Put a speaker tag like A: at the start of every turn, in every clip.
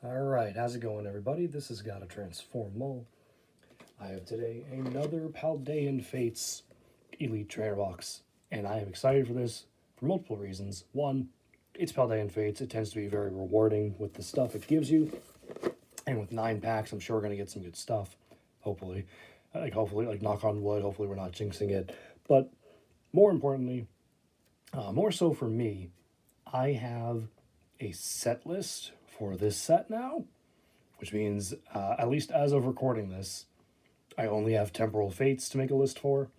A: Alright, how's it going, everybody? This is Gotta Transform Mall. I have today another Paldean Fates Elite Trainer Box, and I am excited for this for multiple reasons. One, it's Paldean Fates. It tends to be very rewarding with the stuff it gives you, and with 9 packs, I'm sure we're going to get some good stuff, hopefully. Hopefully, knock on wood, hopefully we're not jinxing it. But more importantly, more so for me, I have a set list for this set now, which means, at least as of recording this, I only have Temporal Fates to make a list for,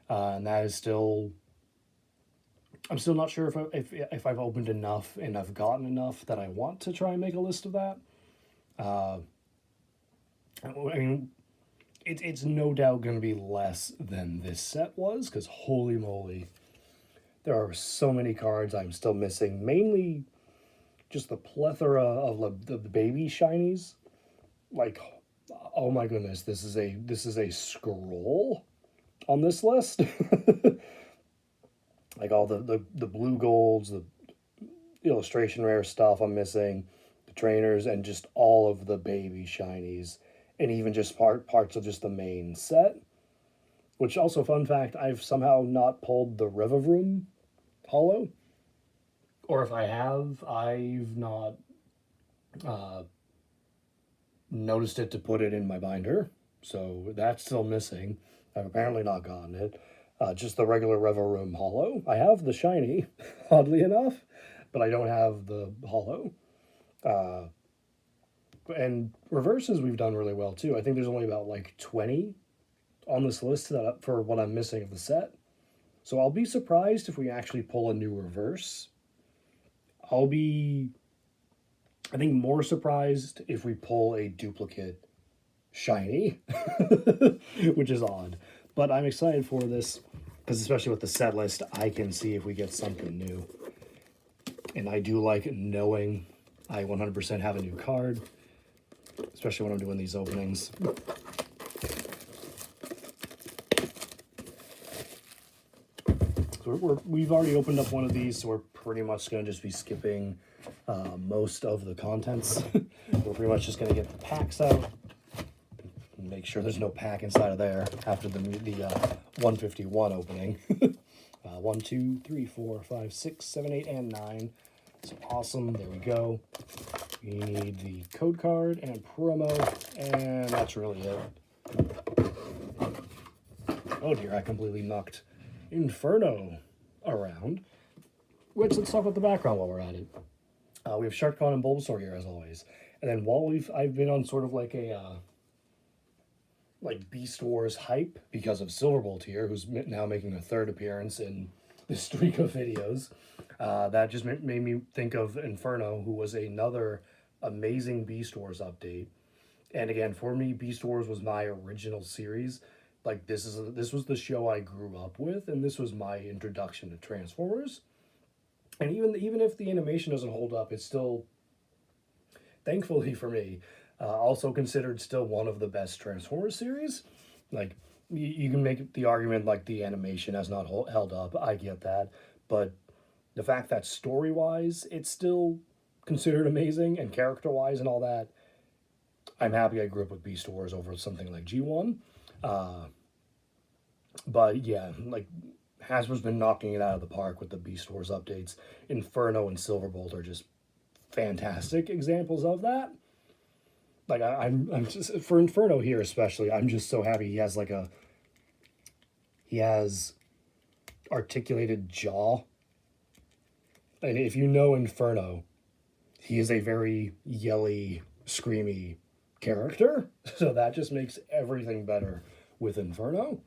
A: and that is still. I'm still not sure if I've opened enough and I've gotten enough that I want to try and make a list of that. I mean, it's no doubt going to be less than this set was, because holy moly, there are so many cards I'm still missing. Mainly, just the plethora of the baby shinies. Like, oh my goodness, this is a scroll on this list. Like all the blue golds, the illustration rare stuff I'm missing, the trainers, and just all of the baby shinies, and even just parts of just the main set. Which also, fun fact, I've somehow not pulled the Rivavroom holo, or if I have, I've not noticed it to put it in my binder, so that's still missing. I've apparently not gotten it. Just the regular Rivavroom holo. I have the shiny, oddly enough, but I don't have the holo. And reverses we've done really well too. I think there's only about like 20 on this list that for what I'm missing of the set. So I'll be surprised if we actually pull a new reverse. I'll be, I think, more surprised if we pull a duplicate shiny, which is odd. But I'm excited for this, because especially with the set list, I can see if we get something new. And I do like knowing I 100% have a new card, especially when I'm doing these openings. So we've already opened up one of these, so we're pretty much going to just be skipping most of the contents. We're pretty much just going to get the packs out, make sure there's no pack inside of there after the 151 opening. 1, 2, 3, 4, 5, 6, 7, 8, and 9. So awesome. There we go. We need the code card and promo, and that's really it. Oh dear, I completely knocked Inferno around. Which, let's talk about the background while we're at it. We have Sharkcon and Bulbasaur here as always, and then while I've been on sort of like a like Beast Wars hype because of Silverbolt here, who's now making a 3rd appearance in this streak of videos. That just made me think of Inferno, who was another amazing Beast Wars update. And again, for me, Beast Wars was my original series. Like, this was the show I grew up with, and this was my introduction to Transformers. And even if the animation doesn't hold up, it's still, thankfully for me, also considered still one of the best Transformers series. Like, you can make the argument like the animation has not held up. I get that, but the fact that story-wise it's still considered amazing, and character-wise and all that, I'm happy I grew up with Beast Wars over something like G1. But yeah, like, Hasbro's been knocking it out of the park with the Beast Wars updates. Inferno and Silverbolt are just fantastic examples of that. Like, I'm just, for Inferno here especially, I'm just so happy he has articulated jaw. And if you know Inferno, he is a very yelly, screamy character. So that just makes everything better with Inferno.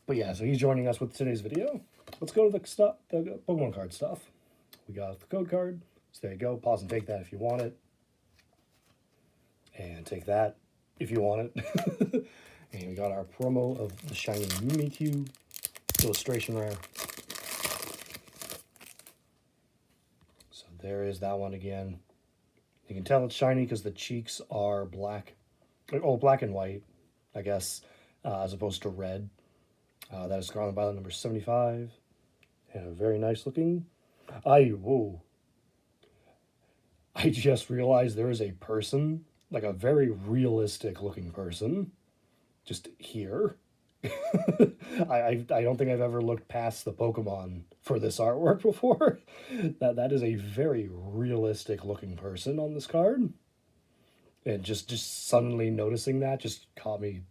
A: But yeah, so he's joining us with today's video. Let's go to the Pokemon card stuff. We got the code card. So there you go. Pause and take that if you want it. And take that if you want it. And we got our promo of the shiny Mimikyu illustration rare. So there is that one again. You can tell it's shiny because the cheeks are black. Oh, black and white, I guess, as opposed to red. That is Scarlet Violet number 75. And a very nice looking. Whoa. I just realized there is a person, like a very realistic looking person, just here. I don't think I've ever looked past the Pokemon for this artwork before. That is a very realistic looking person on this card. And just suddenly noticing that just caught me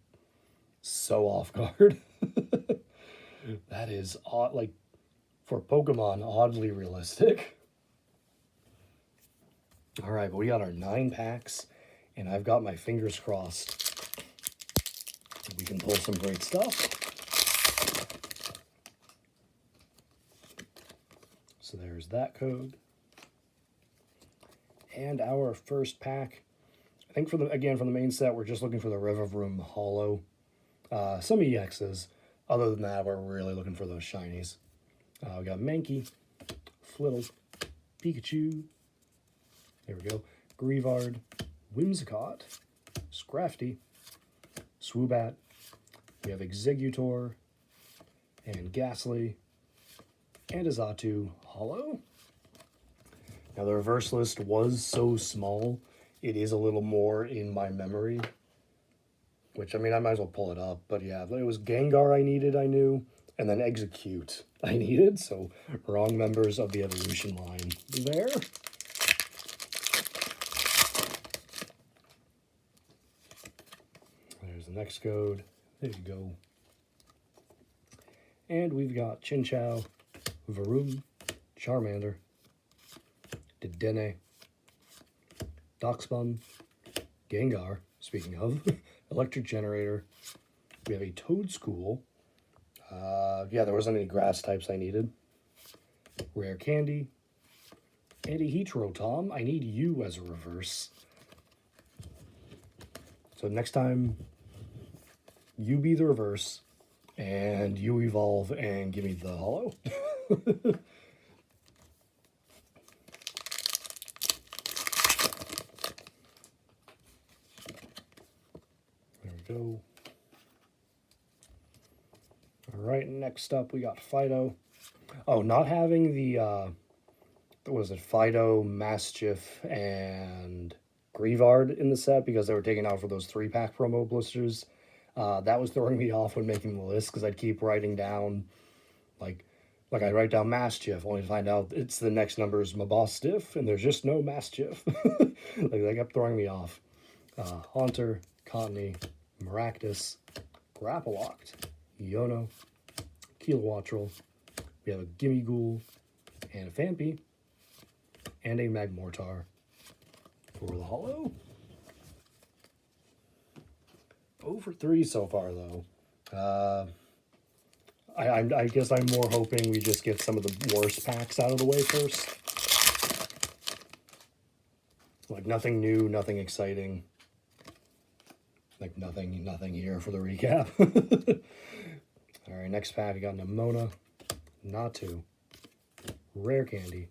A: so off guard. That is odd, like for Pokemon, oddly realistic. All right, but we got our 9 packs, and I've got my fingers crossed. We can pull some great stuff. So there's that code. And our first pack, I think for the main set, we're just looking for the River Holo. Some EXs. Other than that, we're really looking for those shinies. We got Mankey, Flittle, Pikachu, there we go, Greavard, Whimsicott, Scrafty, Swoobat, we have Exeggutor, and Ghastly, and a Xatu Holo. Now the reverse list was so small, it is a little more in my memory. Which, I mean, I might as well pull it up. But yeah, it was Gengar I needed, I knew. And then Execute I needed. So, wrong members of the evolution line there. There's the next code. There you go. And we've got Chinchou, Varoom, Charmander, Dedenne, Doxbun, Gengar, speaking of, Electric Generator. We have a Toadscool. Yeah, there wasn't any grass types I needed. Rare Candy. And a Heatrotom. I need you as a reverse. So next time, you be the reverse, and you evolve and give me the holo. There we go. All right, next up we got Fido. Oh, not having the, what was it, Fido, Mastiff, and Greavard in the set because they were taken out for those 3-pack promo blisters. That was throwing me off when making the list because I'd keep writing down, like I write down Mastiff, only to find out it's the next number is Mabostiff, and there's just no Mastiff. Like, they kept throwing me off. Haunter, Cottony, Maractus, Grappaloct, Yono, Kilowattrel. We have a Gimmighoul and a Phanpy and a Magmortar for the holo. 0 for 3 so far, though. I guess I'm more hoping we just get some of the worst packs out of the way first. Like, nothing new, nothing exciting. Like, nothing here for the recap. All right, next pack, we got Nemona, Natu, Rare Candy,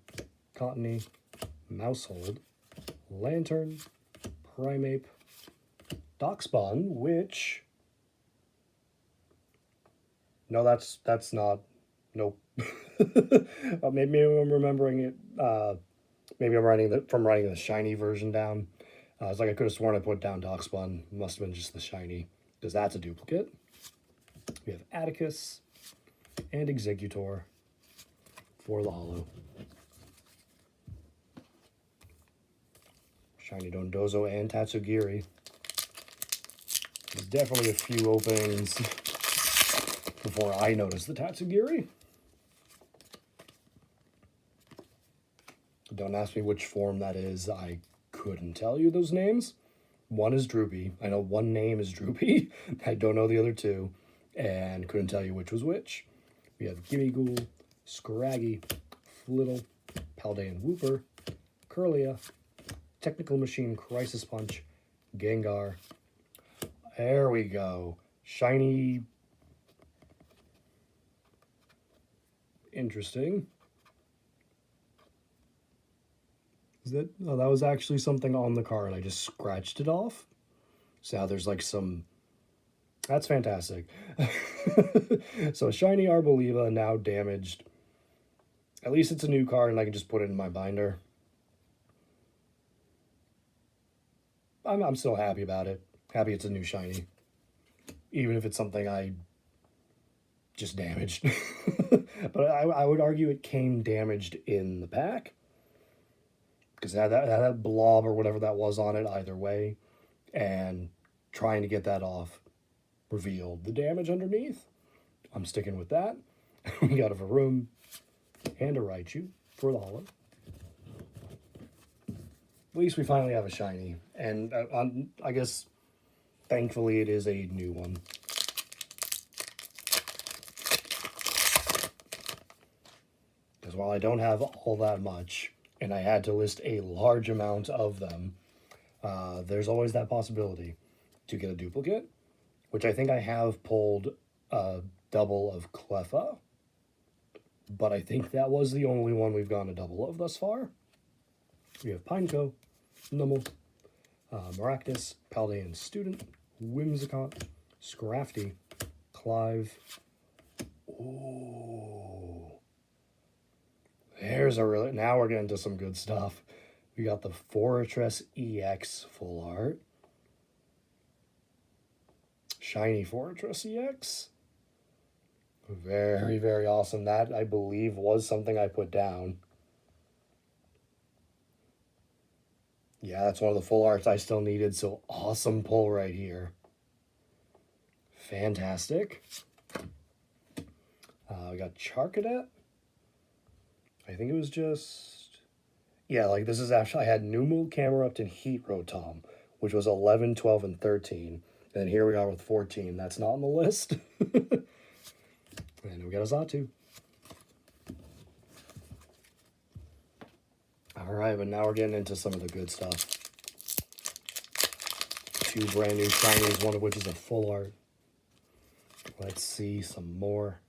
A: Cottony, Mousehold, Lantern, Primeape, Doxbun, which... No, that's not... Nope. Maybe I'm remembering it... maybe I'm writing the shiny version down. It's like I could have sworn I put down Doxbun. Must have been just the shiny, because that's a duplicate. We have Atticus and Exeggutor for the holo. Shiny Dondozo and Tatsugiri. There's definitely a few openings before I notice the Tatsugiri. Don't ask me which form that is. I couldn't tell you those names. One is Droopy. I know one name is Droopy. I don't know the other two. And couldn't tell you which was which. We have Gimmighoul, Scraggy, Flittle, Paldean Wooper, Kirlia, Technical Machine Crisis Punch, Gengar. There we go. Shiny. Interesting. Is that... Oh, that was actually something on the card. I just scratched it off. So now there's like some... That's fantastic. So shiny Arboliva, now damaged. At least it's a new card and I can just put it in my binder. I'm still happy about it. Happy it's a new shiny. Even if it's something I just damaged. But I would argue it came damaged in the pack. Because it had that blob or whatever that was on it either way. And trying to get that off revealed the damage underneath. I'm sticking with that. We got a Varoom and a Raichu for the holo. At least we finally have a shiny. And I guess, thankfully, it is a new one. Because while I don't have all that much, and I had to list a large amount of them, there's always that possibility to get a duplicate, which I think I have pulled a double of Cleffa, but I think that was the only one we've gotten a double of thus far. We have Pineco, Numel, Maractus, Paldean Student, Whimsicott, Scrafty, Clive. Ooh. There's a really... Now we're getting to some good stuff. We got the Fortress EX full art. Shiny Fortress EX. Very, very awesome. That, I believe, was something I put down. Yeah, that's one of the full arts I still needed, so awesome pull right here. Fantastic. We got Charcadet. I think it was just... Yeah, like this is actually... I had Numel, Camerupt, and Heat Rotom, which was 11, 12, and 13. And here we are with 14. That's not on the list. And we got a Xatu. Alright, but now we're getting into some of the good stuff. 2 brand new shinies, one of which is a full art. Let's see some more.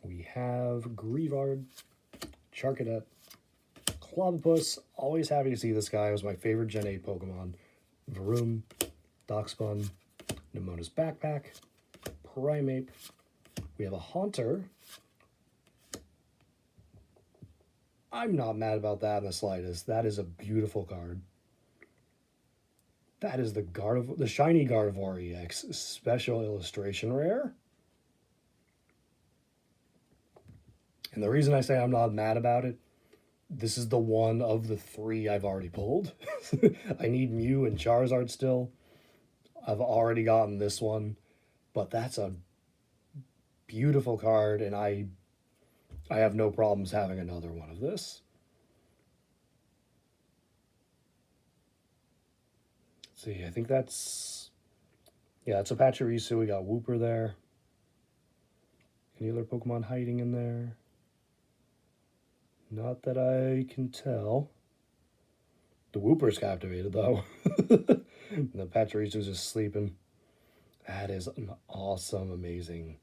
A: We have Greavard, Charcadet, Clobbopus. Always happy to see this guy. It was my favorite Gen 8 Pokemon. Varoom, Doxbun, Nemona's Backpack, Primeape. We have a Haunter. I'm not mad about that in the slightest. That is a beautiful card. That is the shiny Gardevoir EX special illustration rare. And the reason I say I'm not mad about it, this is the one of the 3 I've already pulled. I need Mew and Charizard still. I've already gotten this one, but that's a beautiful card, and I have no problems having another one of this. Let's see, I think that's... Yeah, it's a Pachirisu. We got Wooper there. Any other Pokemon hiding in there? Not that I can tell. The Wooper's captivated, though. And the Pachirisu's just sleeping. That is an awesome, amazing,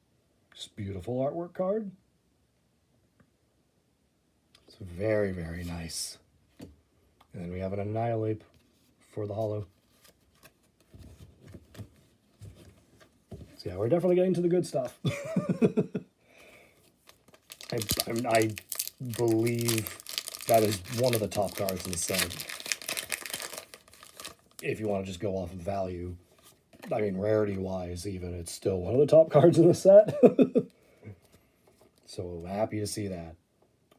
A: just beautiful artwork card. It's very, very nice. And then we have an Annihilate for the holo. So yeah, we're definitely getting to the good stuff. I believe that is one of the top cards in the set. If you want to just go off of value. I mean, rarity-wise, even, it's still one of the top cards in the set. So, happy to see that.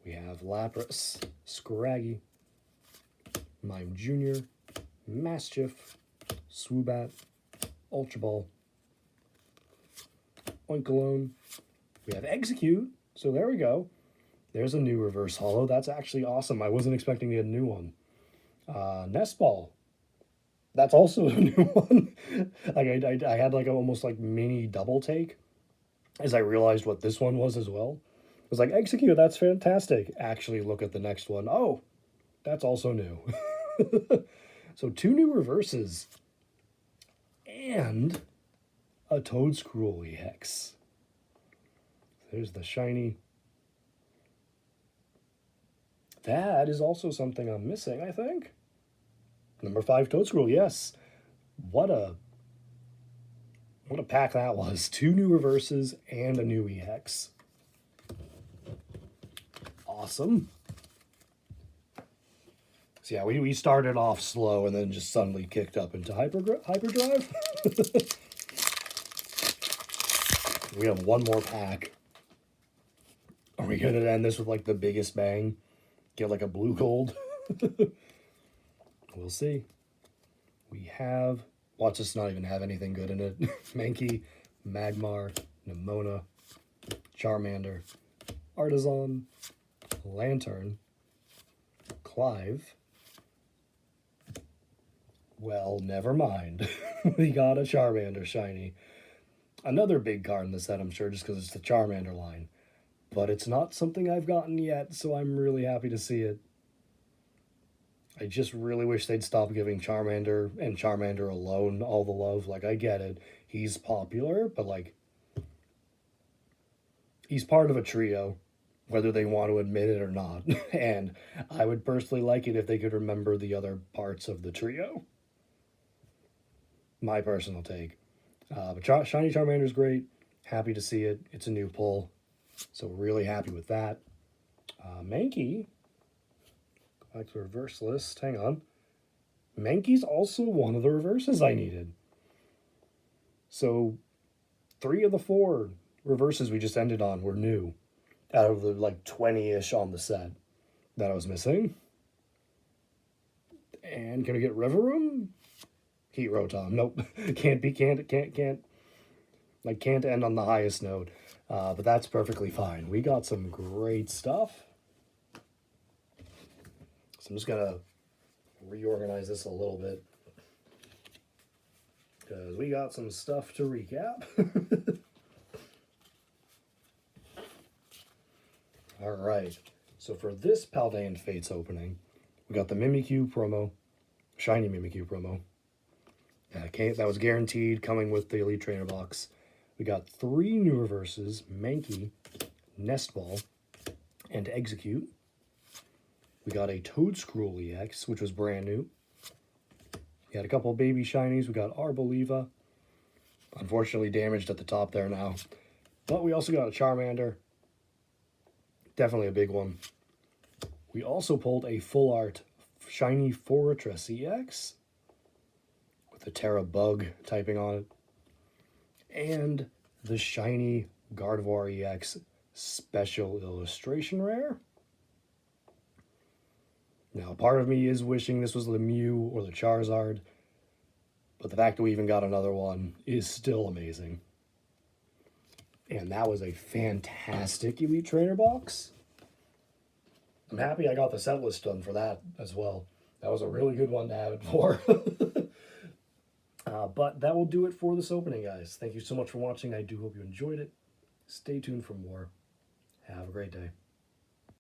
A: We have Lapras, Scraggy, Mime Jr., Mastiff, Swoobat, Ultra Ball, Oinkologne. We have Execute, so there we go. There's a new reverse holo. That's actually awesome. I wasn't expecting to get a new one. Nest Ball. That's also a new one. Like I had like almost like mini double take as I realized what this one was as well. I was like, Execute, that's fantastic. Actually, look at the next one. Oh, that's also new. So 2 new reverses. And a Toedscruel EX. There's the shiny. That is also something I'm missing, I think. Number 5 Toedscruel, yes. What a pack that was. 2 new reverses and a new EX. Awesome. So yeah, we started off slow and then just suddenly kicked up into hyperdrive. We have one more pack. Are we gonna end this with like the biggest bang? Get like a blue gold? We'll see. We have, watch this not even have anything good in it. Mankey, Magmar, Nimona, Charmander, Artisan, Lantern, Clive. Well, never mind. We got a Charmander shiny. Another big card in the set, I'm sure, just because it's the Charmander line. But it's not something I've gotten yet, so I'm really happy to see it. I just really wish they'd stop giving Charmander and Charmander alone all the love. Like, I get it. He's popular, but, like, he's part of a trio, whether they want to admit it or not. And I would personally like it if they could remember the other parts of the trio. My personal take. But Shiny Charmander is great. Happy to see it. It's a new pull. So really happy with that. Mankey. Go back to the reverse list. Hang on. Mankey's also one of the reverses I needed. So 3 of the 4 reverses we just ended on were new. Out of the like 20-ish on the set that I was missing. And can I get Rivaroom? Heat Rotom. Nope. Can't end on the highest note. But that's perfectly fine. We got some great stuff. So I'm just gonna reorganize this a little bit, because we got some stuff to recap. All right. So for this Paldean Fates opening, we got the Mimikyu promo, shiny Mimikyu promo. That was guaranteed, coming with the Elite Trainer box. We got 3 new reverses, Mankey, Nestball, and Execute. We got a Toedscruel EX, which was brand new. We had a couple baby shinies. We got Arboliva, unfortunately damaged at the top there now. But we also got a Charmander, definitely a big one. We also pulled a full art shiny Fortress EX, the Terra Bug typing on it, and the shiny Gardevoir EX special illustration rare. Now, part of me is wishing this was the Mew or the Charizard, but the fact that we even got another one is still amazing. And that was a fantastic Elite Trainer box. I'm happy I got the set list done for that as well. That was a really good one to have it for. But that will do it for this opening, guys. Thank you so much for watching. I do hope you enjoyed it. Stay tuned for more. Have a great day.